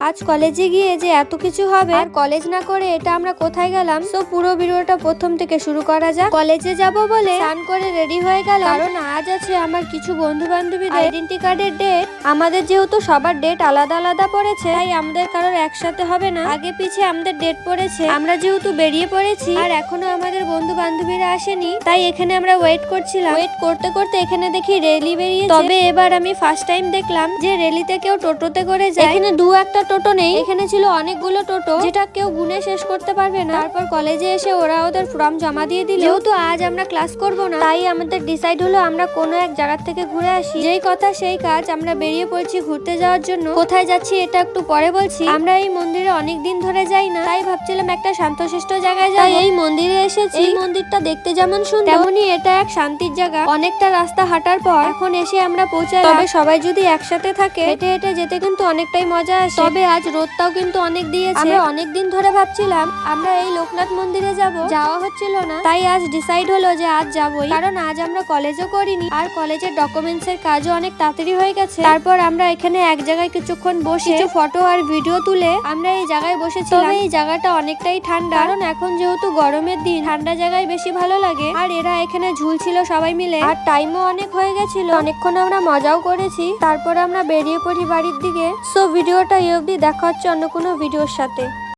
আজ কলেজে গিয়ে যে এত কিছু হবে আর কলেজ না করে এটা আমরা কোথায় গেলাম। তো পুরো ভিডিওটা প্রথম থেকে শুরু করা যাক। কলেজে যাব বলে স্নান করে রেডি হয়ে গেল, কারণ আজ আছে আমার কিছু বন্ধু বান্ধবীদের আইডেন্টি কার্ডের ডেট। আমাদের যেহেতু সবার ডেট আলাদা আলাদা পড়েছে, তাই আমাদের কারোর একসাথে হবে না, আগে পিছে আমাদের ডেট পড়েছে। আমরা যেহেতু বেরিয়ে পড়েছি আর এখনো আমাদের বন্ধু বান্ধবীরা আসেনি, তাই এখানে আমরা ওয়েট করছিলাম। ওয়েট করতে করতে এখানে দেখি রেলি বেরিয়েছে। তবে এবার আমি ফার্স্ট টাইম দেখলাম যে রেলিতে কেউ টোটোতে করে যায়। এখানে দু একটা টোটো নেই, এখানে ছিল অনেকগুলো টোটো, যেটা কেউ গুনে শেষ করতে পারবে না। তারপর কলেজে এসে ওরা ওদের ফর্ম জমা দিয়ে দিল। যেহেতু আজ আমরা ক্লাস করব না, তাই আমাদের ডিসাইড হলো আমরা কোনো এক জায়গা থেকে ঘুরে আসি। যেই কথা সেই কাজ, আমরা বেরিয়ে পড়ছি ঘুরতে যাওয়ার জন্য। কোথায় যাচ্ছি এটা একটু পরে বলছি। আমরা এই মন্দিরে অনেক দিন ধরে যাই না, তাই ভাবছিলাম একটা শান্তশিষ্ট জায়গায় যাই। এই মন্দিরে এসেছি। এই মন্দিরটা দেখতে যেমন সুন্দর, তেমনি এটা এক শান্তির জায়গা। অনেকটা রাস্তা হাঁটার পর এখন এসে আমরা পৌঁছালাম। তবে সবাই যদি একসাথে থাকে হেঁটে হেঁটে যেতে কিন্তু অনেকটাই মজা আসে। তবে আজ রোদটাও কিন্তু অনেক দিয়েছে। আমরা অনেকদিন ধরে ভাবছিলাম আমরা এই লোকনাথ মন্দিরে যাব, যাওয়া হচ্ছিল না, তাই আজ ডিসাইড হলো যে আজ যাবই। কারণ আজ আমরা কলেজও করিনি আর কলেজের ডকুমেন্টস এর কাজও অনেক তাড়াতাড়ি হয়ে গেছে। তারপর আমরা এখানে এক জায়গায় কিছুক্ষণ বসে কিছু ফটো আর ভিডিও তুলে আমরা এই জায়গায় বসেছিলাম। তবে এই জায়গাটা অনেকটাই ঠান্ডা, কারণ এখন যেহেতু গরমের দিন, ঠান্ডা জায়গায় বেশি ভালো লাগে। আর এরা এখানে ঝুলছিল সবাই মিলে, আর টাইমও অনেক হয়ে গেছিল। অনেকক্ষণ আমরা মজাও করেছি। তারপর আমরা বেরিয়ে পড়ি বাড়ির দিকে। সো ভিডিওটা এই অবধি, দেখা হচ্ছে অন্য কোনো ভিডিওর সাথে।